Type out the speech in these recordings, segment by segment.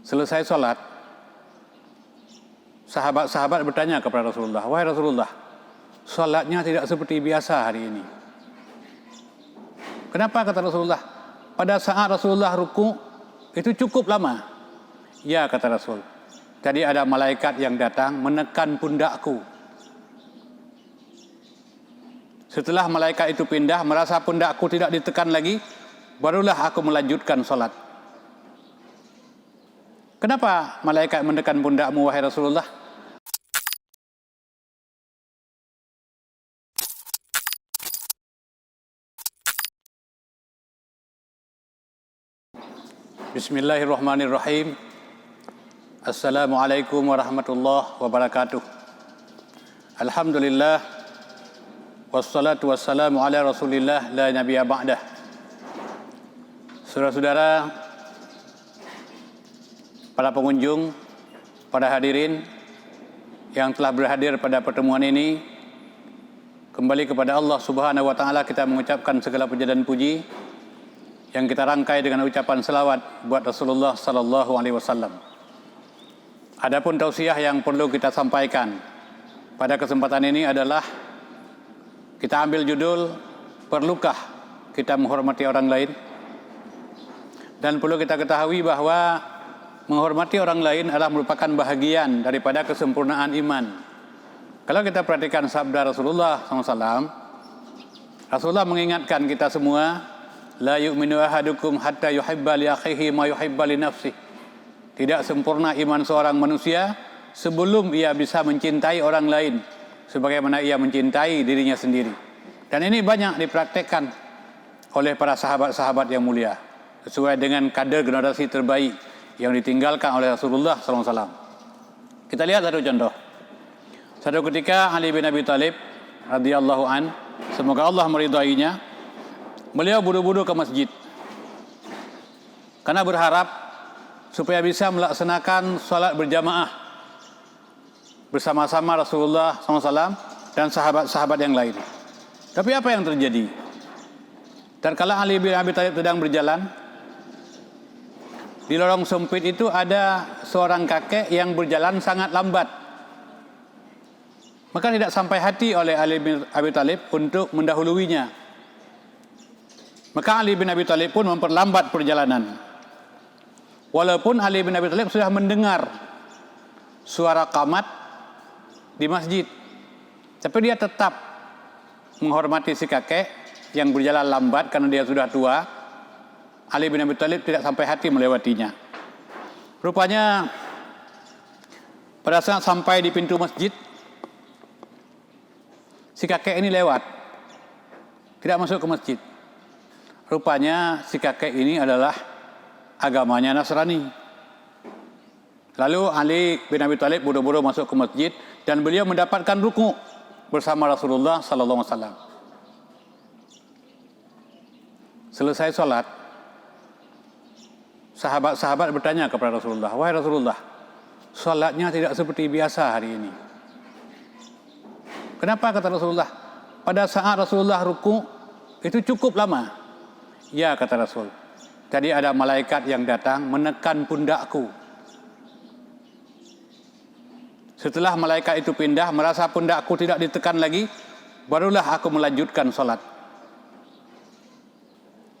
Selesai sholat, sahabat-sahabat bertanya kepada Rasulullah, "Wahai Rasulullah, sholatnya tidak seperti biasa hari ini." Kenapa, kata Rasulullah? Pada saat Rasulullah ruku itu cukup lama. Ya, kata Rasul, tadi ada malaikat yang datang menekan pundakku. Setelah malaikat itu pindah, merasa pundakku tidak ditekan lagi, barulah aku melanjutkan sholat. Kenapa malaikat menekan pundakmu, wahai Rasulullah? Bismillahirrahmanirrahim. Assalamualaikum warahmatullahi wabarakatuh. Alhamdulillah, wassalatu wassalamu ala rasulillah la nabiyya ba'dah. Saudara-saudara, para pengunjung, para hadirin yang telah berhadir pada pertemuan ini, kembali kepada Allah Subhanahu wa taala kita mengucapkan segala puja dan puji yang kita rangkai dengan ucapan selawat buat Rasulullah sallallahu alaihi wasallam. Adapun tausiah yang perlu kita sampaikan pada kesempatan ini adalah kita ambil judul, perlukah kita menghormati orang lain? Dan perlu kita ketahui bahwa menghormati orang lain adalah merupakan bahagian daripada kesempurnaan iman. Kalau kita perhatikan sabda Rasulullah SAW, Rasulullah mengingatkan kita semua, la yu'minu ahadukum hatta yuhibba li akhihi ma yuhibba li nafsihi. Tidak sempurna iman seorang manusia sebelum ia bisa mencintai orang lain sebagaimana ia mencintai dirinya sendiri. Dan ini banyak dipraktekkan oleh para sahabat-sahabat yang mulia sesuai dengan kader generasi terbaik yang ditinggalkan oleh Rasulullah SAW. Kita lihat satu contoh. Satu ketika Ali bin Abi Thalib radhiyallahu an, semoga Allah meridainya, beliau buru-buru ke masjid karena berharap supaya bisa melaksanakan salat berjamaah bersama-sama Rasulullah SAW dan sahabat-sahabat yang lain. Tapi apa yang terjadi? Tatkala Ali bin Abi Thalib sedang berjalan, di lorong sempit itu ada seorang kakek yang berjalan sangat lambat. Maka tidak sampai hati oleh Ali bin Abi Thalib untuk mendahuluinya. Maka Ali bin Abi Thalib pun memperlambat perjalanan. Walaupun Ali bin Abi Thalib sudah mendengar suara qamat di masjid, tapi dia tetap menghormati si kakek yang berjalan lambat karena dia sudah tua. Ali bin Abi Thalib tidak sampai hati melewatinya. Rupanya pada saat sampai di pintu masjid, si kakek ini lewat, tidak masuk ke masjid. Rupanya si kakek ini adalah agamanya Nasrani. Lalu Ali bin Abi Thalib buru-buru masuk ke masjid dan beliau mendapatkan ruku bersama Rasulullah sallallahu alaihi wasallam. Selesai sholat, sahabat-sahabat bertanya kepada Rasulullah, "Wahai Rasulullah, sholatnya tidak seperti biasa hari ini." Kenapa, kata Rasulullah? Pada saat Rasulullah ruku itu cukup lama. Ya, kata Rasul, tadi ada malaikat yang datang menekan pundakku. Setelah malaikat itu pindah, merasa pundakku tidak ditekan lagi, barulah aku melanjutkan sholat.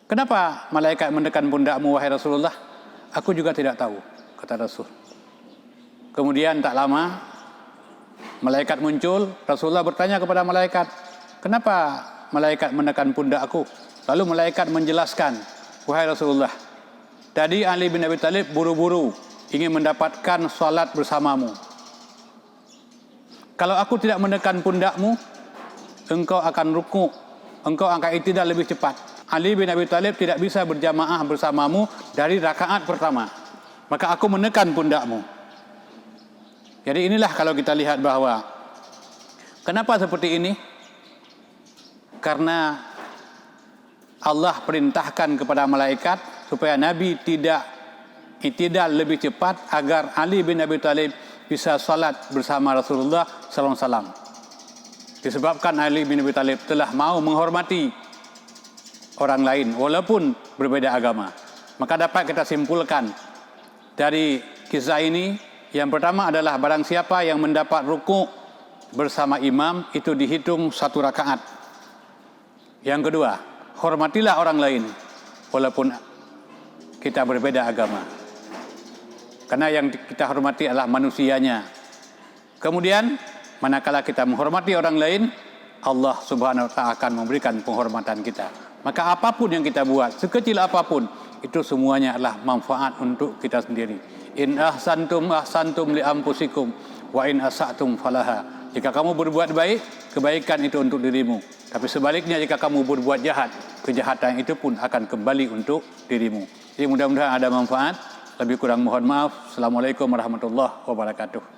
Kenapa malaikat menekan pundakmu, wahai Rasulullah? Aku juga tidak tahu, kata Rasul. Kemudian tak lama malaikat muncul. Rasulullah bertanya kepada malaikat, "Kenapa malaikat menekan pundakku?" Lalu malaikat menjelaskan, "Wahai Rasulullah, tadi Ali bin Abi Thalib buru-buru ingin mendapatkan salat bersamamu. Kalau aku tidak menekan pundakmu, engkau akan ruku, engkau akan i'tidal lebih cepat. Ali bin Abi Thalib tidak bisa berjamaah bersamamu dari rakaat pertama. Maka aku menekan pundakmu." Jadi inilah kalau kita lihat bahwa kenapa seperti ini? Karena Allah perintahkan kepada malaikat supaya Nabi tidak i'tidal lebih cepat agar Ali bin Abi Thalib bisa salat bersama Rasulullah sallallahu alaihi wasallam. Disebabkan Ali bin Abi Thalib telah mau menghormati orang lain walaupun berbeda agama. Maka dapat kita simpulkan dari kisah ini, yang pertama adalah barang siapa yang mendapat rukuk bersama imam itu dihitung 1 rakaat. Yang kedua, hormatilah orang lain walaupun kita berbeda agama, karena yang kita hormati adalah manusianya. Kemudian manakala kita menghormati orang lain, Allah Subhanahu wa taala akan memberikan penghormatan kita. Maka apapun yang kita buat, sekecil apapun, itu semuanya adalah manfaat untuk kita sendiri. In ahsantum ahsantum li anfusikum wa in asatum falaha. Jika kamu berbuat baik, kebaikan itu untuk dirimu. Tapi sebaliknya jika kamu berbuat jahat, kejahatan itu pun akan kembali untuk dirimu. Jadi mudah-mudahan ada manfaat. Lebih kurang mohon maaf. Assalamualaikum warahmatullahi wabarakatuh.